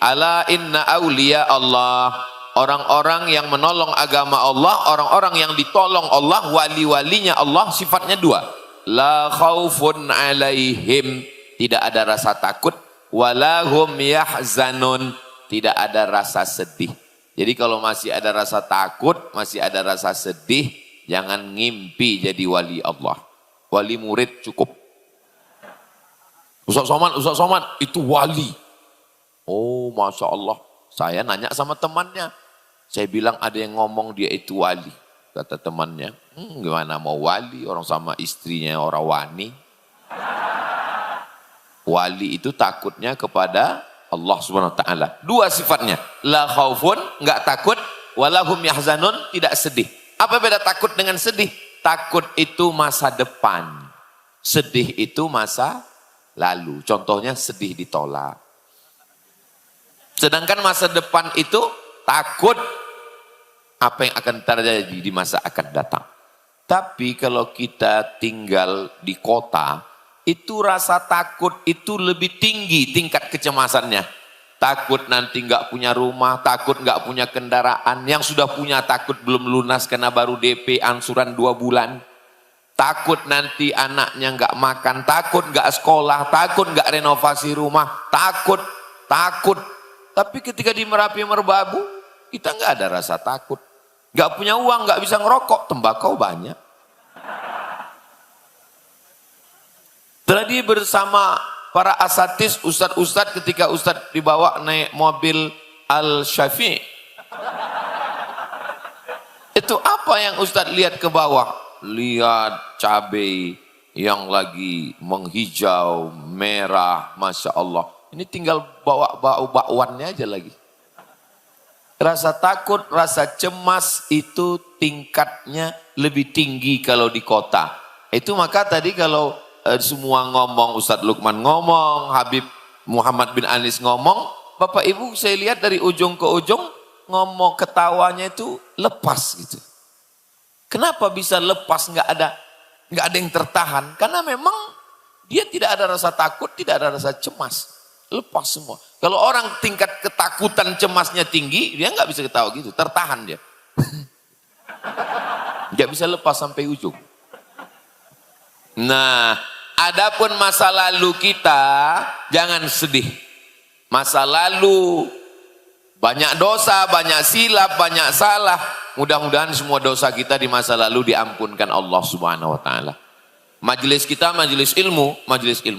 Ala inna awliya Allah, orang-orang yang menolong agama Allah, orang-orang yang ditolong Allah, wali-walinya Allah, sifatnya dua. La khaufun alaihim, tidak ada rasa takut. Walahum yahzanun, tidak ada rasa sedih. Jadi kalau masih ada rasa takut, masih ada rasa sedih, jangan ngimpi jadi wali Allah. Wali murid cukup. Ustaz Somad itu wali. Oh, Masya Allah. Saya nanya sama temannya. Saya bilang ada yang ngomong dia itu wali. Kata temannya, gimana mau wali, orang sama istrinya orang wani. Wali itu takutnya kepada Allah Subhanahu wa taala. Dua sifatnya. La khaufun, enggak takut, walahum yahzanun, tidak sedih. Apa beda takut dengan sedih? Takut itu masa depan. Sedih itu masa lalu. Contohnya sedih ditolak. Sedangkan masa depan itu takut apa yang akan terjadi di masa akan datang. Tapi kalau kita tinggal di kota, itu rasa takut itu lebih tinggi tingkat kecemasannya. Takut nanti nggak punya rumah, takut nggak punya kendaraan. Yang sudah punya takut belum lunas karena baru DP angsuran 2 bulan. Takut nanti anaknya nggak makan, takut nggak sekolah, takut nggak renovasi rumah, takut. Tapi ketika di Merapi Merbabu, kita nggak ada rasa takut. Nggak punya uang, nggak bisa ngerokok, tembakau banyak. Tadi bersama para asatis, ustadz-ustadz, ketika ustadz dibawa naik mobil Al-Syafi'. Itu apa yang ustadz lihat ke bawah? Lihat cabai yang lagi menghijau, merah, Masya Allah. Ini tinggal bawa bakwannya aja lagi. Rasa takut, rasa cemas itu tingkatnya lebih tinggi kalau di kota. Itu maka tadi kalau semua ngomong, Ustadz Lukman ngomong, Habib Muhammad bin Anis ngomong, Bapak Ibu saya lihat dari ujung ke ujung ngomong ketawanya itu lepas gitu. Kenapa bisa lepas, nggak ada yang tertahan? Karena memang dia tidak ada rasa takut, tidak ada rasa cemas. Lepas semua. Kalau orang tingkat ketakutan cemasnya tinggi, dia nggak bisa ketawa gitu, tertahan dia. Nggak bisa lepas sampai ujung. Nah, adapun masa lalu kita, jangan sedih. Masa lalu, banyak dosa, banyak silap, banyak salah. Mudah-mudahan semua dosa kita di masa lalu diampunkan Allah Subhanahu wa taala. Majelis kita majelis ilmu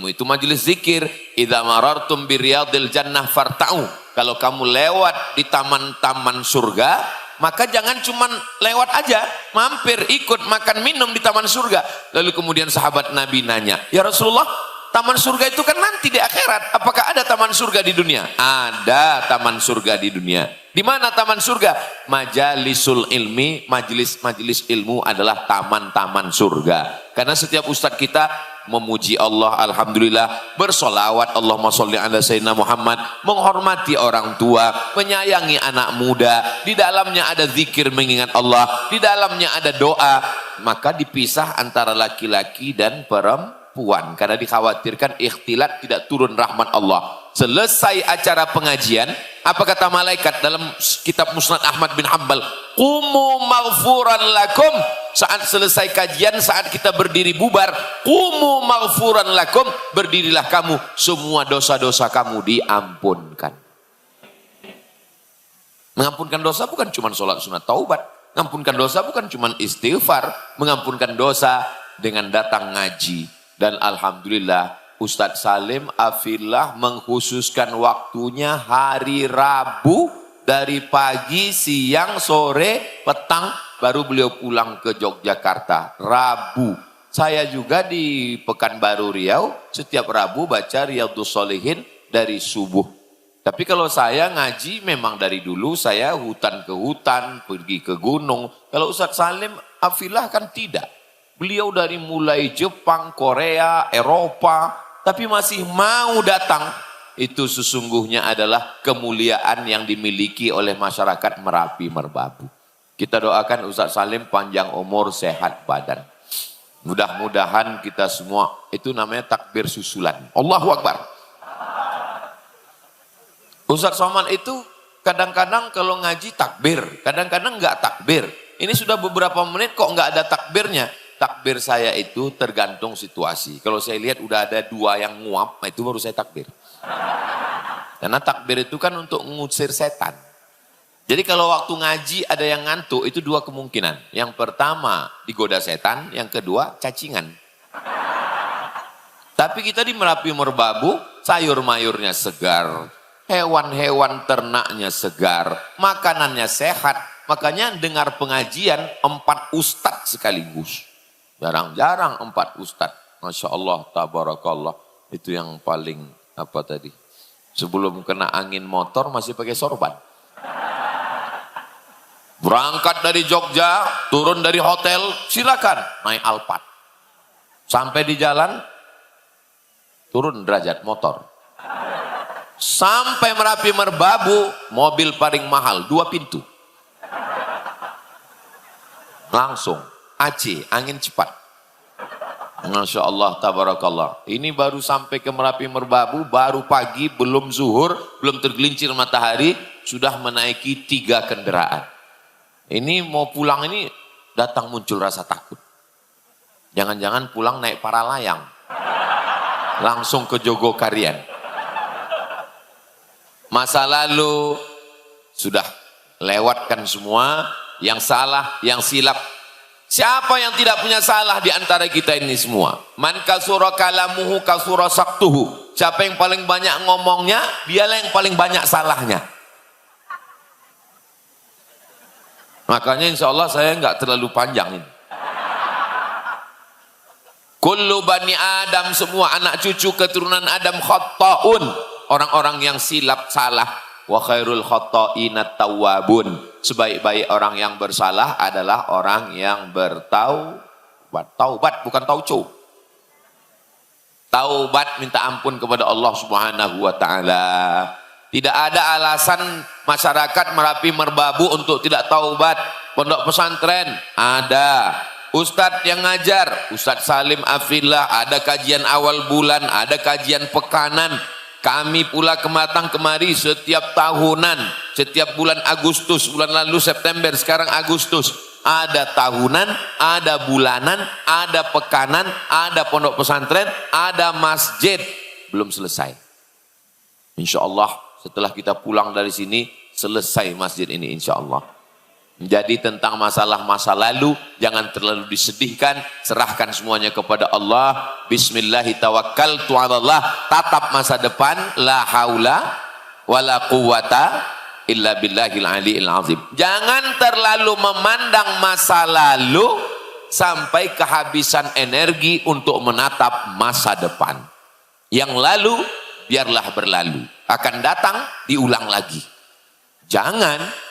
itu majelis zikir. Idza marartum biriyadil jannah farta'u. Kalau kamu lewat di taman-taman surga, maka jangan cuma lewat aja, mampir ikut makan minum di taman surga. Lalu kemudian sahabat Nabi nanya, "Ya Rasulullah, taman surga itu kan nanti di akhirat. Apakah ada taman surga di dunia?" Ada taman surga di dunia. Di mana taman surga? Majalisul ilmi, majelis ilmu adalah taman-taman surga. Karena setiap ustadz kita memuji Allah, alhamdulillah, bersolawat, Allahumma sholli ala sayyidina Muhammad, menghormati orang tua, menyayangi anak muda, di dalamnya ada zikir mengingat Allah, di dalamnya ada doa, maka dipisah antara laki-laki dan perempuan karena dikhawatirkan ikhtilat, tidak turun rahmat Allah. Selesai acara pengajian, apa kata malaikat dalam kitab Musnad Ahmad bin Hanbal? Qumu maghfuran lakum. Saat selesai kajian, saat kita berdiri bubar, qumu maghfuran lakum, berdirilah kamu, semua dosa-dosa kamu diampunkan. Mengampunkan dosa bukan cuma sholat sunat taubat, mengampunkan dosa bukan cuma istighfar, mengampunkan dosa dengan datang ngaji. Dan alhamdulillah Ustadz Salim Afillah mengkhususkan waktunya hari Rabu dari pagi, siang, sore, petang, baru beliau pulang ke Yogyakarta. Rabu. Saya juga di Pekanbaru Riau, setiap Rabu baca Riyadhus Shalihin dari subuh. Tapi kalau saya ngaji memang dari dulu saya hutan ke hutan, pergi ke gunung. Kalau Ustadz Salim Afillah kan tidak. Beliau dari mulai Jepang, Korea, Eropa, tapi masih mau datang. Itu sesungguhnya adalah kemuliaan yang dimiliki oleh masyarakat Merapi Merbabu. Kita doakan Ustadz Salim panjang umur, sehat badan. Mudah-mudahan kita semua, itu namanya takbir susulan. Allahu Akbar. Ustaz Somad itu kadang-kadang kalau ngaji takbir, kadang-kadang enggak takbir. Ini sudah beberapa menit kok enggak ada takbirnya. Takbir saya itu tergantung situasi. Kalau saya lihat udah ada 2 yang nguap, itu baru saya takbir. Karena takbir itu kan untuk mengusir setan. Jadi kalau waktu ngaji ada yang ngantuk, itu 2 kemungkinan. Yang pertama digoda setan, yang kedua cacingan. Tapi kita di Merapi Merbabu, sayur mayurnya segar, hewan-hewan ternaknya segar, makanannya sehat. Makanya dengar pengajian 4 ustadz sekaligus. Jarang-jarang 4 ustadz. Masya Allah, tabarakallah. Itu yang paling apa tadi? Sebelum kena angin motor masih pakai sorban. Berangkat dari Jogja, turun dari hotel, silakan naik Alphard. Sampai di jalan, turun derajat motor. Sampai Merapi Merbabu, mobil paling mahal, 2 pintu. Langsung, AC, angin cepat. Masya Allah, tabarakallah. Ini baru sampai ke Merapi Merbabu, baru pagi, belum zuhur, belum tergelincir matahari, sudah menaiki 3 kendaraan. Ini mau pulang ini, datang muncul rasa takut. Jangan-jangan pulang naik para layang. Langsung ke Jogokarian. Masa lalu, sudah lewatkan semua, yang salah, yang silap. Siapa yang tidak punya salah di antara kita ini semua? Man kasura kalamuhu kasura saktuhu. Siapa yang paling banyak ngomongnya, dialah yang paling banyak salahnya. Makanya insya Allah saya nggak terlalu panjang ini. Kullu bani Adam, semua anak cucu keturunan Adam khatta'un. Orang-orang yang silap salah. Wa khairul khatta'inat tawwabun. Sebaik-baik orang yang bersalah adalah orang yang bertaubat. Taubat bukan tauco. Taubat minta ampun kepada Allah Subhanahu wa taala. Tidak ada alasan masyarakat Merapi Merbabu untuk tidak taubat. Pondok pesantren ada. Ustadz yang ngajar, Ustadz Salim Afillah, ada kajian awal bulan, ada kajian pekanan. Kami pula kematang kemari setiap tahunan, setiap bulan Agustus, bulan lalu September, sekarang Agustus. Ada tahunan, ada bulanan, ada pekanan, ada pondok pesantren, ada masjid. Belum selesai. Insya Allah setelah kita pulang dari sini, selesai masjid ini insya Allah. Jadi tentang masalah-masa lalu, jangan terlalu disedihkan, serahkan semuanya kepada Allah. Bismillahirrahmanirrahim, tatap masa depan, la haula wala quwata illa billahil aliyil azim. Jangan terlalu memandang masa lalu sampai kehabisan energi untuk menatap masa depan. Yang lalu biarlah berlalu, akan datang diulang lagi. Jangan.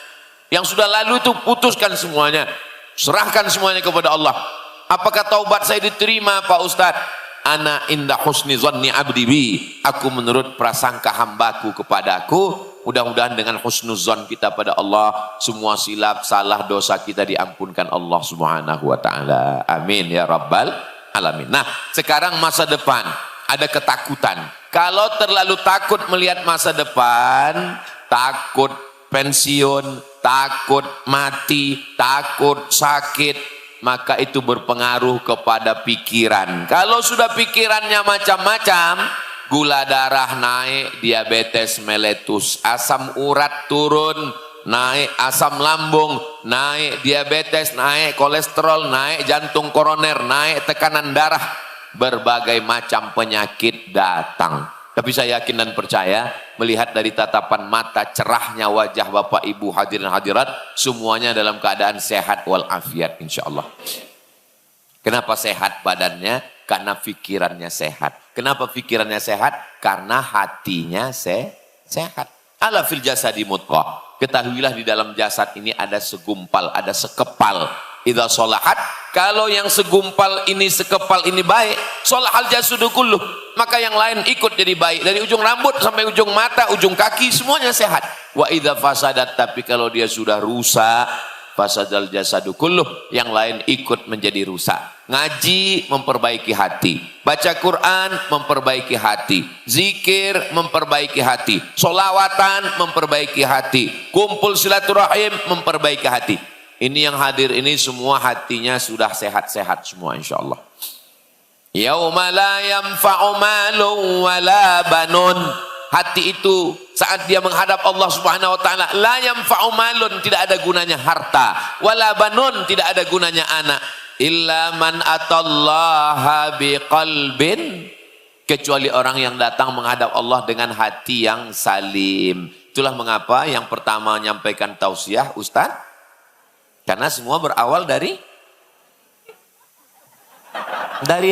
Yang sudah lalu itu putuskan semuanya. Serahkan semuanya kepada Allah. Apakah taubat saya diterima Pak Ustadz? Ana inda husni zanni abdi bi. Aku menurut prasangka hambaku kepadaku. Mudah-mudahan dengan husnuzon kita pada Allah, semua silap, salah, dosa kita diampunkan Allah Subhanahu wa taala. Amin ya rabbal alamin. Nah, sekarang masa depan, ada ketakutan. Kalau terlalu takut melihat masa depan, takut pensiun, takut mati, takut sakit, maka itu berpengaruh kepada pikiran. Kalau sudah pikirannya macam-macam, gula darah naik, diabetes meletus, asam urat turun, naik asam lambung, naik diabetes, naik kolesterol, naik jantung koroner, naik tekanan darah, berbagai macam penyakit datang. Tapi saya yakin dan percaya, melihat dari tatapan mata cerahnya wajah Bapak Ibu hadirin hadirat, semuanya dalam keadaan sehat walafiat insyaallah. Kenapa sehat badannya? Karena pikirannya sehat. Kenapa pikirannya sehat? Karena hatinya sehat. Ala fil jasadi mudghah. Ketahuilah di dalam jasad ini ada segumpal, ada sekepal. Idza sholahat, kalau yang segumpal ini, sekepal ini baik, sholahal jasadu kulluh, maka yang lain ikut jadi baik. Dari ujung rambut sampai ujung mata, ujung kaki, semuanya sehat. Wa idza fasadat, tapi kalau dia sudah rusak, fasadal jasadu kulluh, yang lain ikut menjadi rusak. Ngaji memperbaiki hati, baca Quran memperbaiki hati, zikir memperbaiki hati, solawatan memperbaiki hati, kumpul silaturahim memperbaiki hati. Ini yang hadir ini semua hatinya sudah sehat-sehat semua insyaallah. Yauma la yanfa'u malun wala banun. Hati itu saat dia menghadap Allah Subhanahu wa taala, la yanfa'u malun, tidak ada gunanya harta, wala banun, tidak ada gunanya anak, illa man atallaha biqalbin, kecuali orang yang datang menghadap Allah dengan hati yang salim. Itulah mengapa yang pertama menyampaikan tausiah Ustaz, karena semua berawal dari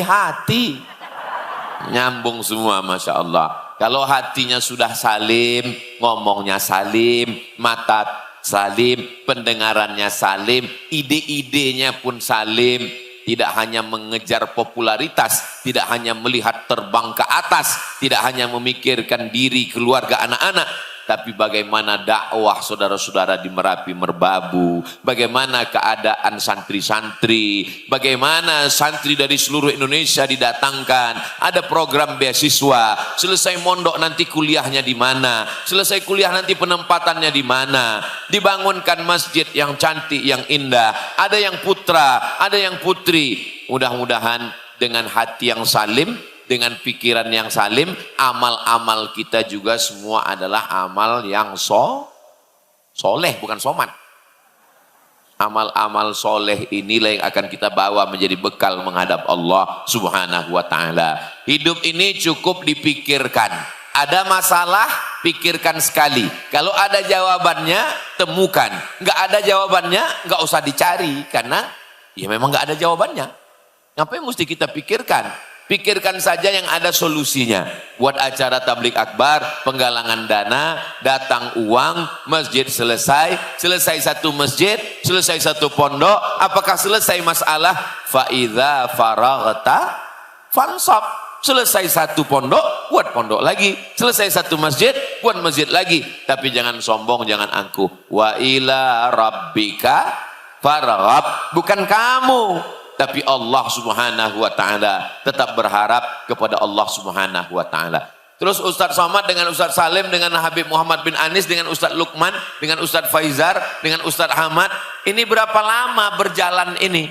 hati. Nyambung semua, Masya Allah. Kalau hatinya sudah salim, ngomongnya salim, mata salim, pendengarannya salim, ide-idenya pun salim. Tidak hanya mengejar popularitas, tidak hanya melihat terbang ke atas, tidak hanya memikirkan diri, keluarga, anak-anak, tapi bagaimana dakwah saudara-saudara di Merapi Merbabu, bagaimana keadaan santri-santri, bagaimana santri dari seluruh Indonesia didatangkan, ada program beasiswa, selesai mondok nanti kuliahnya di mana, selesai kuliah nanti penempatannya di mana, dibangunkan masjid yang cantik, yang indah, ada yang putra, ada yang putri. Mudah-mudahan dengan hati yang salim, dengan pikiran yang salim, amal-amal kita juga semua adalah amal yang soleh, bukan somat. Amal-amal soleh inilah yang akan kita bawa menjadi bekal menghadap Allah Subhanahu wa ta'ala. Hidup ini cukup dipikirkan. Ada masalah, pikirkan sekali. Kalau ada jawabannya, temukan. Nggak ada jawabannya, nggak usah dicari. Karena ya memang nggak ada jawabannya. Ngapain mesti kita pikirkan? Pikirkan saja yang ada solusinya. Buat acara tablik akbar, penggalangan dana, datang uang, masjid selesai satu masjid, selesai satu pondok. Apakah selesai masalah? Fa'idha faraghta fansab. Selesai satu pondok, buat pondok lagi. Selesai satu masjid, buat masjid lagi. Tapi jangan sombong, jangan angkuh. Wa ila rabbika farghab. Bukan kamu, tapi Allah Subhanahu wa ta'ala. Tetap berharap kepada Allah Subhanahu wa ta'ala. Terus Ustadz Somad dengan Ustadz Salim, dengan Habib Muhammad bin Anis, dengan Ustadz Lukman, dengan Ustadz Faizar, dengan Ustadz Ahmad. Ini berapa lama berjalan ini?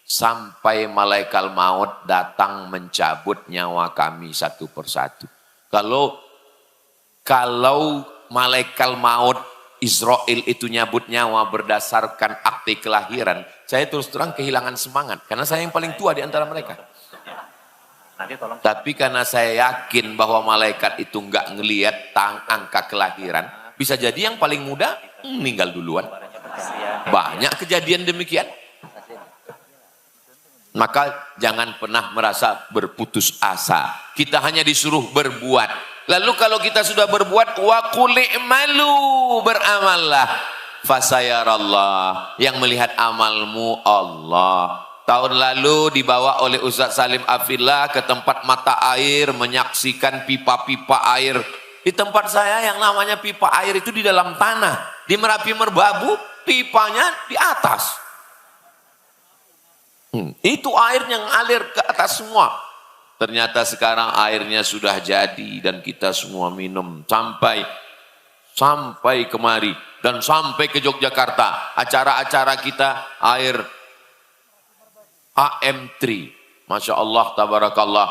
Sampai malaikat maut datang mencabut nyawa kami satu persatu. Kalau malaikat maut Israel itu nyabut nyawa berdasarkan akte kelahiran, saya terus terang kehilangan semangat. Karena saya yang paling tua di antara mereka. Tapi karena saya yakin bahwa malaikat itu enggak ngelihat angka kelahiran, bisa jadi yang paling muda meninggal duluan. Banyak kejadian demikian. Maka jangan pernah merasa berputus asa. Kita hanya disuruh berbuat. Lalu kalau kita sudah berbuat, wa qul i'malu, beramallah, fasayarallah, yang melihat amalmu Allah. Tahun lalu dibawa oleh Ustadz Salim Afillah ke tempat mata air, menyaksikan pipa-pipa air. Di tempat saya yang namanya pipa air itu di dalam tanah. Di Merapi Merbabu, pipanya di atas. Itu airnya ngalir ke atas semua. Ternyata sekarang airnya sudah jadi dan kita semua minum sampai kemari dan sampai ke Yogyakarta. Acara-acara kita air AM3. Masya Allah, tabarakallah.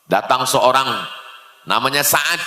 Datang seorang namanya Sa'ad.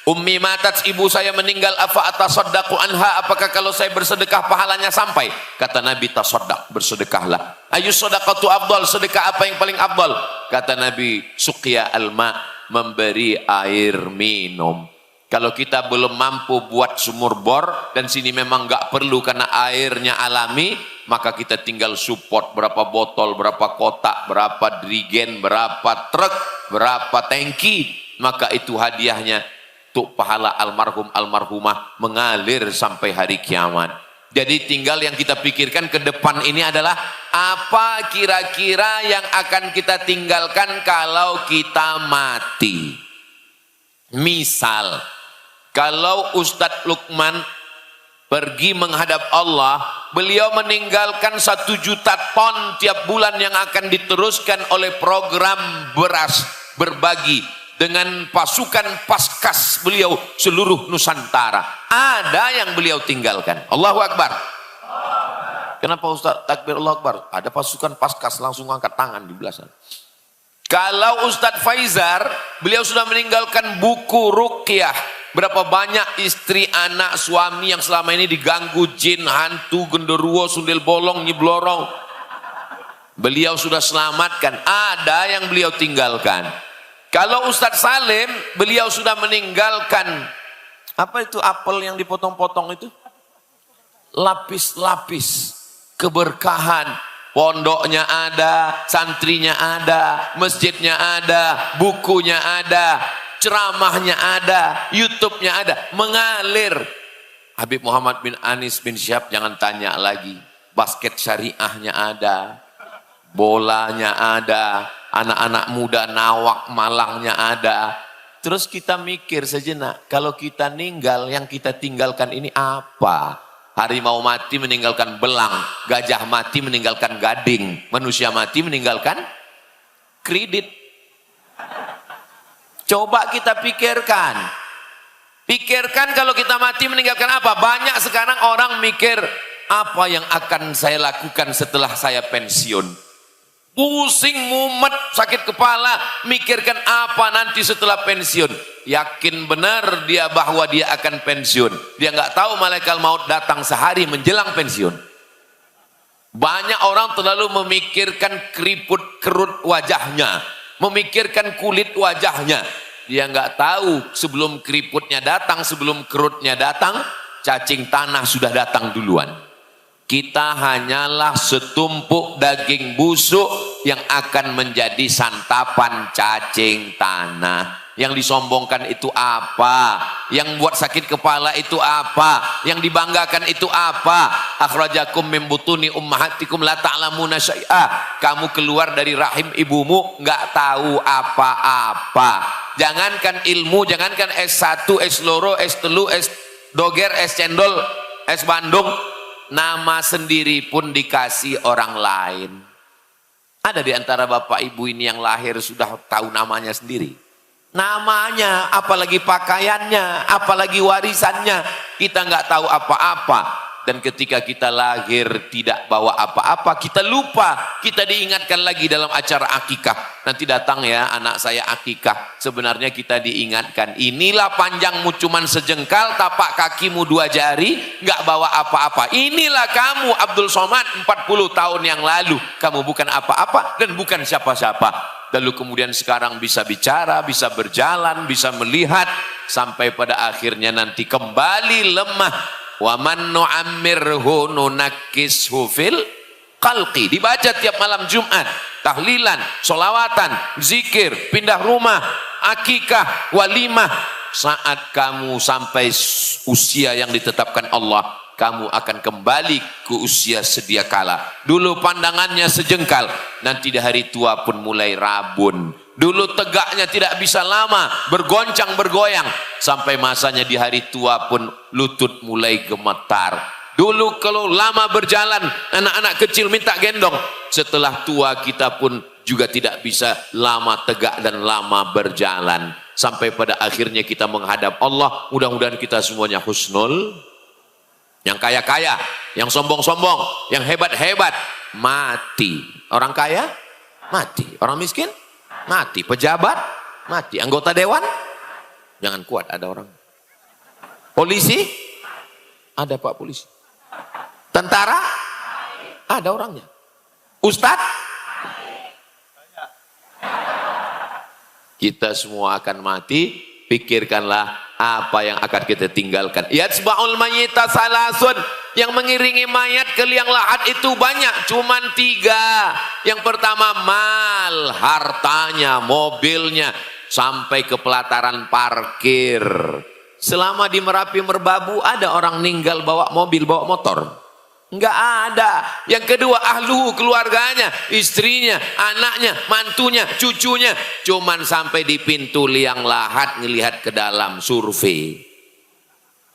Ummi matat, ibu saya meninggal, afa atasaddaqu anha, apakah kalau saya bersedekah pahalanya sampai? Kata Nabi, tasaddaq, bersedekahlah. Ayu sadaqatu afdal, sedekah apa yang paling afdal? Kata Nabi, suqya alma, memberi air minum. Kalau kita belum mampu buat sumur bor, dan sini memang nggak perlu karena airnya alami, maka kita tinggal support berapa botol, berapa kotak, berapa dirigen, berapa truk, berapa tangki, maka itu hadiahnya untuk pahala almarhum almarhumah mengalir sampai hari kiamat. Jadi tinggal yang kita pikirkan ke depan ini adalah apa kira-kira yang akan kita tinggalkan kalau kita mati. Misal, kalau Ustadz Lukman pergi menghadap Allah, beliau meninggalkan 1 juta ton tiap bulan yang akan diteruskan oleh program beras berbagi dengan pasukan Paskas beliau seluruh Nusantara. Ada yang beliau tinggalkan. Allahu Akbar. Kenapa Ustaz takbir Allahu Akbar? Ada pasukan Paskas, langsung angkat tangan di belah sana. Kalau Ustadz Faizar, beliau sudah meninggalkan buku ruqyah. Berapa banyak istri, anak, suami yang selama ini diganggu jin, hantu, genderuwo, sundel bolong, nyiblorong. Beliau sudah selamatkan. Ada yang beliau tinggalkan. Kalau Ustadz Salim, beliau sudah meninggalkan, apa itu apel yang dipotong-potong itu? Lapis-lapis keberkahan. Pondoknya ada, santrinya ada, masjidnya ada, bukunya ada, ceramahnya ada, YouTube-nya ada, mengalir. Habib Muhammad bin Anis bin Syihab jangan tanya lagi. Basket syariahnya ada, bolanya ada, anak-anak muda Nawak Malangnya ada. Terus kita mikir sejenak, kalau kita ninggal, yang kita tinggalkan ini apa? Harimau mati meninggalkan belang, gajah mati meninggalkan gading, manusia mati meninggalkan kredit. Coba kita pikirkan. Pikirkan kalau kita mati meninggalkan apa? Banyak sekarang orang mikir, apa yang akan saya lakukan setelah saya pensiun? Pusing, mumet, sakit kepala, mikirkan apa nanti setelah pensiun. Yakin benar dia bahwa dia akan pensiun. Dia nggak tahu malaikat maut datang sehari menjelang pensiun. Banyak orang terlalu memikirkan keriput kerut wajahnya, memikirkan kulit wajahnya. Dia nggak tahu sebelum keriputnya datang, sebelum kerutnya datang, cacing tanah sudah datang duluan. Kita hanyalah setumpuk daging busuk yang akan menjadi santapan cacing tanah. Yang disombongkan itu apa? Yang buat sakit kepala itu apa? Yang dibanggakan itu apa? Akhrajakum min butuni ummahatikum la ta'lamuna syai'a. Kamu keluar dari rahim ibumu nggak tahu apa-apa. Jangankan ilmu, jangankan S1, S2, S3, S doger, S cendol, S Bandung. Nama sendiri pun dikasih orang lain. Ada di antara bapak ibu ini yang lahir sudah tahu namanya sendiri. Namanya, apalagi pakaiannya, apalagi warisannya. Kita nggak tahu apa-apa. Dan ketika kita lahir tidak bawa apa-apa, kita lupa. Kita diingatkan lagi dalam acara akikah. Nanti datang ya anak saya akikah. Sebenarnya kita diingatkan. Inilah panjangmu cuman sejengkal, tapak kakimu 2 jari, nggak bawa apa-apa. Inilah kamu Abdul Somad 40 tahun yang lalu. Kamu bukan apa-apa dan bukan siapa-siapa. Lalu kemudian sekarang bisa bicara, bisa berjalan, bisa melihat. Sampai pada akhirnya nanti kembali lemah. Wa man nu'ammirhu nunakkishu fil khalqi. Dibaca tiap malam Jumat, tahlilan, solawatan, zikir, pindah rumah, akikah, walimah. Saat kamu sampai usia yang ditetapkan Allah, kamu akan kembali ke usia sedia kala. Dulu pandangannya sejengkal, nanti di hari tua pun mulai rabun. Dulu tegaknya tidak bisa lama, bergoncang bergoyang, sampai masanya di hari tua pun lutut mulai gemetar. Dulu kalau lama berjalan, anak-anak kecil minta gendong. Setelah tua kita pun juga tidak bisa lama tegak dan lama berjalan. Sampai pada akhirnya kita menghadap Allah. Mudah-mudahan kita semuanya husnul. Yang kaya-kaya, yang sombong-sombong, yang hebat-hebat, mati. Orang kaya, mati. Orang miskin, mati. Pejabat, mati. Anggota dewan, jangan kuat ada orang. Polisi, ada pak polisi. Tentara, ada orangnya. Ustadz, kita semua akan mati. Pikirkanlah apa yang akan kita tinggalkan. Yatsba'ul mayyita salasun. Yang mengiringi mayat ke liang lahat itu banyak, cuman 3. Yang pertama mal, hartanya, mobilnya, sampai ke pelataran parkir. Selama di Merapi Merbabu ada orang meninggal bawa mobil, bawa motor? Enggak ada. Yang kedua ahluhu, keluarganya, istrinya, anaknya, mantunya, cucunya. Cuman sampai di pintu liang lahat ngelihat ke dalam, survei.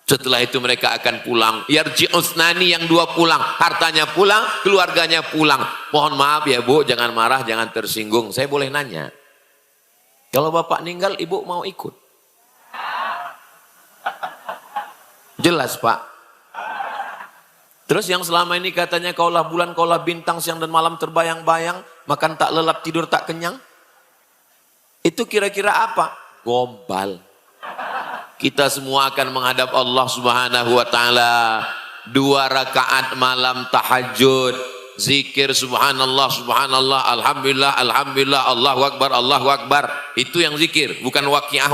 Setelah itu mereka akan pulang. Yarji'usnani, yang dua pulang. Hartanya pulang, keluarganya pulang. Mohon maaf ya Bu, jangan marah, jangan tersinggung. Saya boleh nanya. Kalau bapak meninggal, ibu mau ikut? Jelas Pak. Terus yang selama ini katanya kaulah bulan, kaulah bintang, siang dan malam terbayang-bayang, makan tak lelap, tidur tak kenyang. Itu kira-kira apa? Gombal. Kita semua akan menghadap Allah Subhanahu wa taala. 2 rakaat malam tahajud, zikir subhanallah subhanallah, alhamdulillah alhamdulillah, Allahu akbar Allahu akbar. Itu yang zikir, bukan waqiah.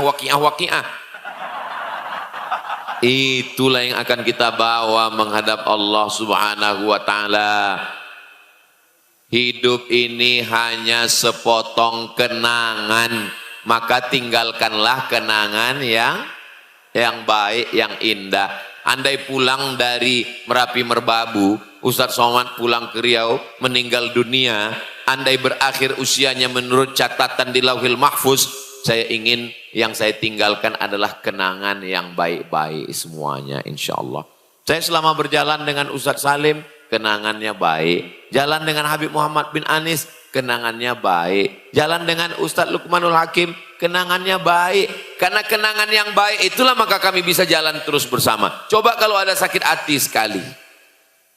Itulah yang akan kita bawa menghadap Allah Subhanahu wa taala. Hidup ini hanya sepotong kenangan, maka tinggalkanlah kenangan yang baik, yang indah. Andai pulang dari Merapi Merbabu, Ustadz Somad pulang ke Riau, meninggal dunia, andai berakhir usianya menurut catatan di Lauhil Mahfuz, saya ingin yang saya tinggalkan adalah kenangan yang baik-baik semuanya, insya Allah. Saya selama berjalan dengan Ustadz Salim, kenangannya baik. Jalan dengan Habib Muhammad bin Anis, kenangannya baik. Jalan dengan Ustadz Luqmanul Hakim, kenangannya baik. Karena kenangan yang baik itulah maka kami bisa jalan terus bersama. Coba kalau ada sakit hati sekali,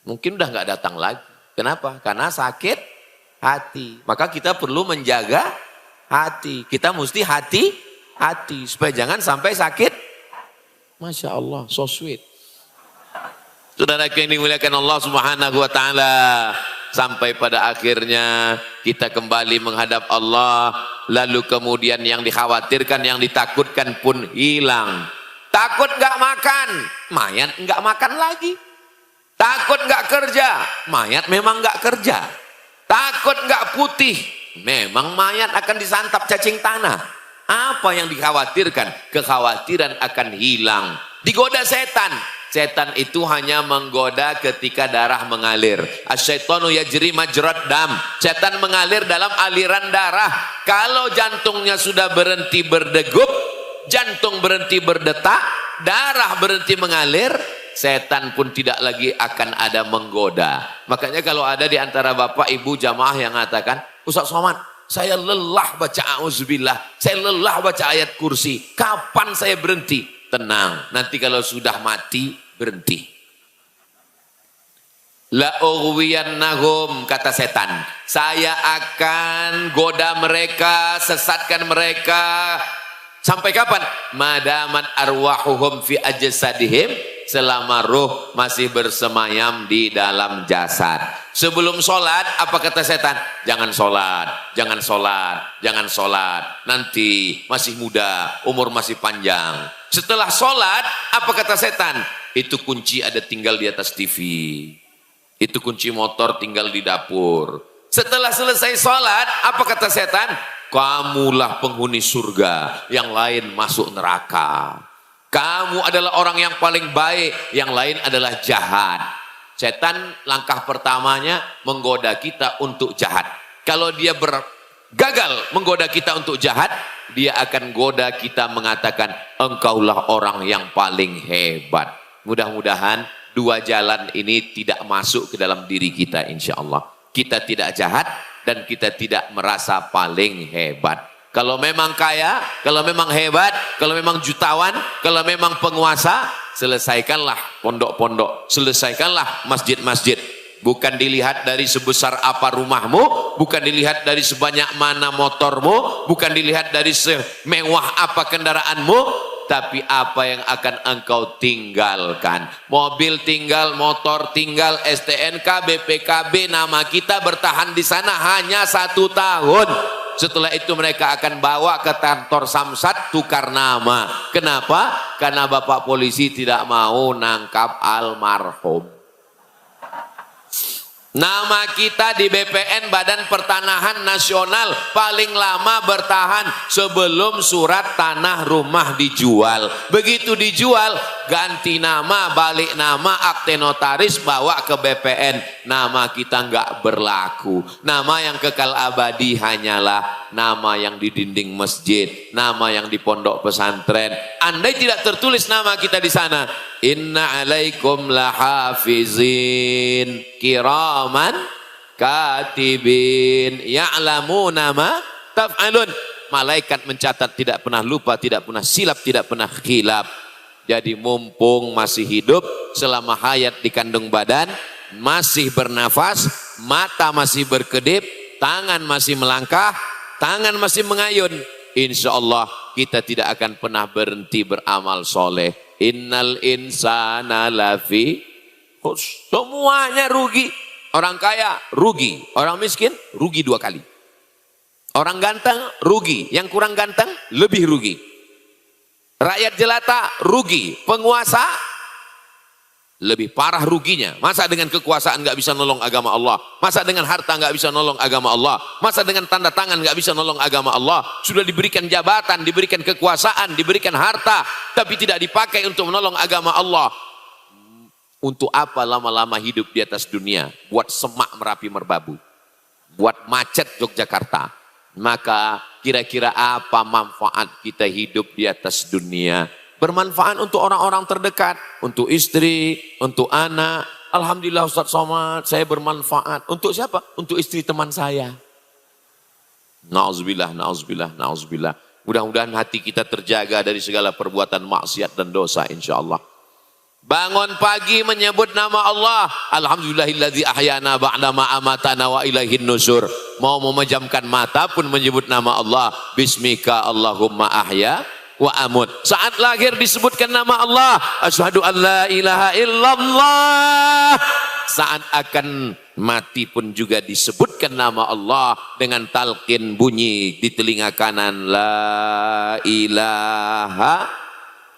mungkin udah nggak datang lagi. Kenapa? Karena sakit hati. Maka kita perlu menjaga hati. Kita mesti hati supaya jangan sampai sakit. Masya Allah, so sweet. Saudara yang dimuliakan Allah Subhanahu wa taala, sampai pada akhirnya kita kembali menghadap Allah, lalu kemudian yang dikhawatirkan, yang ditakutkan pun hilang. Takut nggak makan, mayat nggak makan lagi. Takut nggak kerja, mayat memang nggak kerja. Takut nggak putih, memang mayat akan disantap cacing tanah. Apa yang dikhawatirkan? Kekhawatiran akan hilang. Digoda setan. Setan itu hanya menggoda ketika darah mengalir. Asyaitonu yajri majrad dam. Setan mengalir dalam aliran darah. Kalau jantungnya sudah berhenti berdegup, jantung berhenti berdetak, darah berhenti mengalir, setan pun tidak lagi akan ada menggoda. Makanya kalau ada di antara bapak ibu jamaah yang mengatakan, Ustaz Somad, saya lelah baca auzubillah, saya lelah baca ayat kursi, kapan saya berhenti? Tenang, nanti kalau sudah mati, berhenti. La ughwiyannahum, kata setan, saya akan goda mereka, sesatkan mereka. Sampai kapan? Madamat arwahuhum fi ajsadihim, selama ruh masih bersemayam di dalam jasad. Sebelum sholat, apa kata setan? Jangan sholat, jangan sholat, jangan sholat. Nanti masih muda, umur masih panjang. Setelah sholat, apa kata setan? Itu kunci ada tinggal di atas TV. Itu kunci motor tinggal di dapur. Setelah selesai sholat, apa kata setan? Kamulah penghuni surga, yang lain masuk neraka. Kamu adalah orang yang paling baik, yang lain adalah jahat. Setan langkah pertamanya menggoda kita untuk jahat. Kalau dia gagal menggoda kita untuk jahat, dia akan goda kita mengatakan, engkaulah orang yang paling hebat. Mudah-mudahan 2 jalan ini tidak masuk ke dalam diri kita, insya Allah. Kita tidak jahat dan kita tidak merasa paling hebat. Kalau memang kaya, kalau memang hebat, kalau memang jutawan, kalau memang penguasa, selesaikanlah pondok-pondok, selesaikanlah masjid-masjid. Bukan dilihat dari sebesar apa rumahmu, bukan dilihat dari sebanyak mana motormu, bukan dilihat dari semewah apa kendaraanmu, tapi apa yang akan engkau tinggalkan. Mobil tinggal, motor tinggal, STNK, BPKB, nama kita bertahan di sana hanya 1 tahun. Setelah itu mereka akan bawa ke kantor Samsat, tukar nama. Kenapa? Karena bapak polisi tidak mau nangkap almarhum. Nama kita di BPN, Badan Pertanahan Nasional, paling lama bertahan sebelum surat tanah rumah dijual. Begitu dijual, ganti nama, balik nama, akte notaris, bawa ke BPN. Nama kita nggak berlaku. Nama yang kekal abadi hanyalah nama yang di dinding masjid, nama yang di pondok pesantren. Andai tidak tertulis nama kita di sana, inna alaikum lahafizin kiraman katibin ya'lamuna ma taf'alun. Malaikat mencatat, tidak pernah lupa, tidak pernah silap, tidak pernah khilaf. Jadi mumpung masih hidup, selama hayat di kandung badan, masih bernafas, mata masih berkedip, tangan masih melangkah, tangan masih mengayun, insya Allah kita tidak akan pernah berhenti beramal soleh. Innal insana lafi khusr. Semuanya rugi. Orang kaya rugi, orang miskin rugi 2 kali. Orang ganteng rugi, yang kurang ganteng lebih rugi. Rakyat jelata rugi, penguasa lebih parah ruginya. Masa dengan kekuasaan nggak bisa nolong agama Allah? Masa dengan harta nggak bisa nolong agama Allah? Masa dengan tanda tangan nggak bisa nolong agama Allah? Sudah diberikan jabatan, diberikan kekuasaan, diberikan harta, tapi tidak dipakai untuk menolong agama Allah. Untuk apa lama-lama hidup di atas dunia? Buat semak Merapi Merbabu, buat macet Yogyakarta. Maka kira-kira apa manfaat kita hidup di atas dunia? Bermanfaat untuk orang-orang terdekat, untuk istri, untuk anak. Alhamdulillah Ustaz Somad, saya bermanfaat. Untuk siapa? Untuk istri teman saya. Na'udzubillah, na'udzubillah, na'udzubillah. Mudah-mudahan hati kita terjaga dari segala perbuatan maksiat dan dosa insya Allah. Bangun pagi menyebut nama Allah. Alhamdulillahilladzi ahyana ba'dama amatana wa ilaihin nusur. Mau memejamkan mata pun menyebut nama Allah. Bismika Allahumma ahya wa amut. Saat lahir disebutkan nama Allah. Asyhadu an la ilaha illallah. Saat akan mati pun juga disebutkan nama Allah dengan talqin bunyi di telinga kanan. La ilaha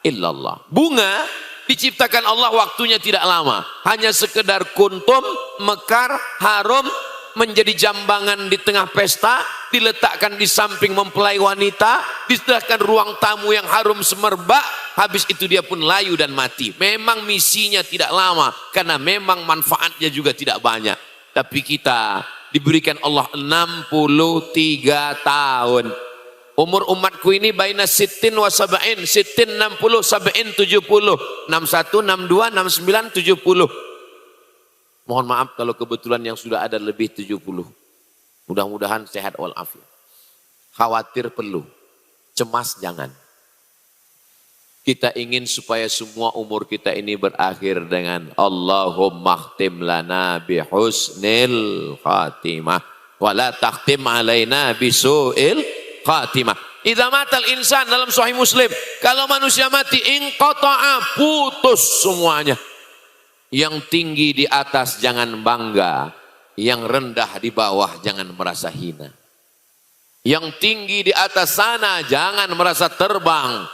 illallah. Bunga diciptakan Allah waktunya tidak lama. Hanya sekedar kuntum, mekar, harum, menjadi jambangan di tengah pesta, diletakkan di samping mempelai wanita, disediakan ruang tamu yang harum semerbak, habis itu dia pun layu dan mati. Memang misinya tidak lama, karena memang manfaatnya juga tidak banyak. Tapi kita diberikan Allah 63 tahun. Umur umatku ini baina sittin wa sab'in, sittin 60, sab'in 70, 61, 62, 69, 70. Mohon maaf kalau kebetulan yang sudah ada lebih 70. Mudah-mudahan sehat walafiat. Khawatir perlu, cemas jangan. Kita ingin supaya semua umur kita ini berakhir dengan Allahumma khtim lana bihusnil khatimah wa la takhtim alaina bisu'il khatimah. Idza matal insan, dalam Sahih Muslim, kalau manusia mati inqata'a, putus semuanya. Yang tinggi di atas jangan bangga, yang rendah di bawah jangan merasa hina. Yang tinggi di atas sana jangan merasa terbang,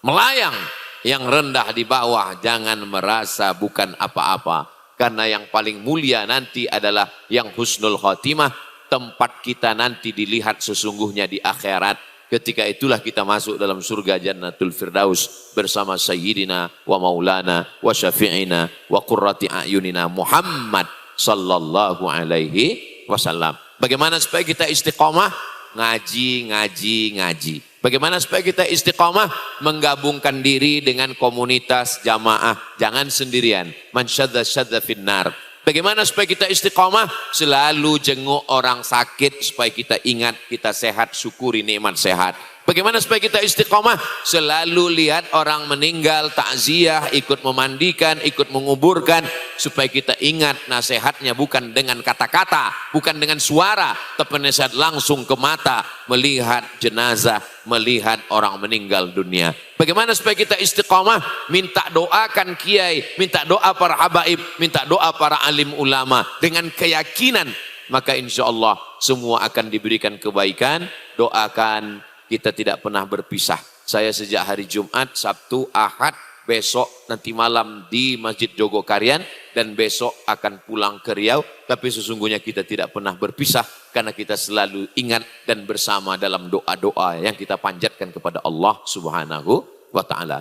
melayang. Yang rendah di bawah jangan merasa bukan apa-apa. Karena yang paling mulia nanti adalah yang husnul khatimah. Tempat kita nanti dilihat sesungguhnya di akhirat. Ketika itulah kita masuk dalam surga Jannatul Firdaus bersama Sayyidina wa Maulana wa Syafi'ina wa Qurrati A'yunina Muhammad sallallahu alaihi wasallam. Bagaimana supaya kita istiqomah? Ngaji, ngaji, ngaji. Bagaimana supaya kita istiqomah? Menggabungkan diri dengan komunitas jamaah. Jangan sendirian. Man syadza syadza finnar. Bagaimana supaya kita istiqomah? Selalu jenguk orang sakit supaya kita ingat kita sehat, syukuri nikmat sehat. Bagaimana supaya kita istiqomah? Selalu lihat orang meninggal, takziah, ikut memandikan, ikut menguburkan, supaya kita ingat nasihatnya bukan dengan kata-kata, bukan dengan suara, tapi nasihat langsung ke mata, melihat jenazah, melihat orang meninggal dunia. Bagaimana supaya kita istiqomah? Minta doakan kiai, minta doa para habaib, minta doa para alim ulama dengan keyakinan, maka insya Allah semua akan diberikan kebaikan. Doakan kita tidak pernah berpisah. Saya sejak hari Jumat, Sabtu, Ahad, besok nanti malam di Masjid Jogokarian, dan besok akan pulang ke Riau. Tapi sesungguhnya kita tidak pernah berpisah karena kita selalu ingat dan bersama dalam doa-doa yang kita panjatkan kepada Allah Subhanahu wa Ta'ala.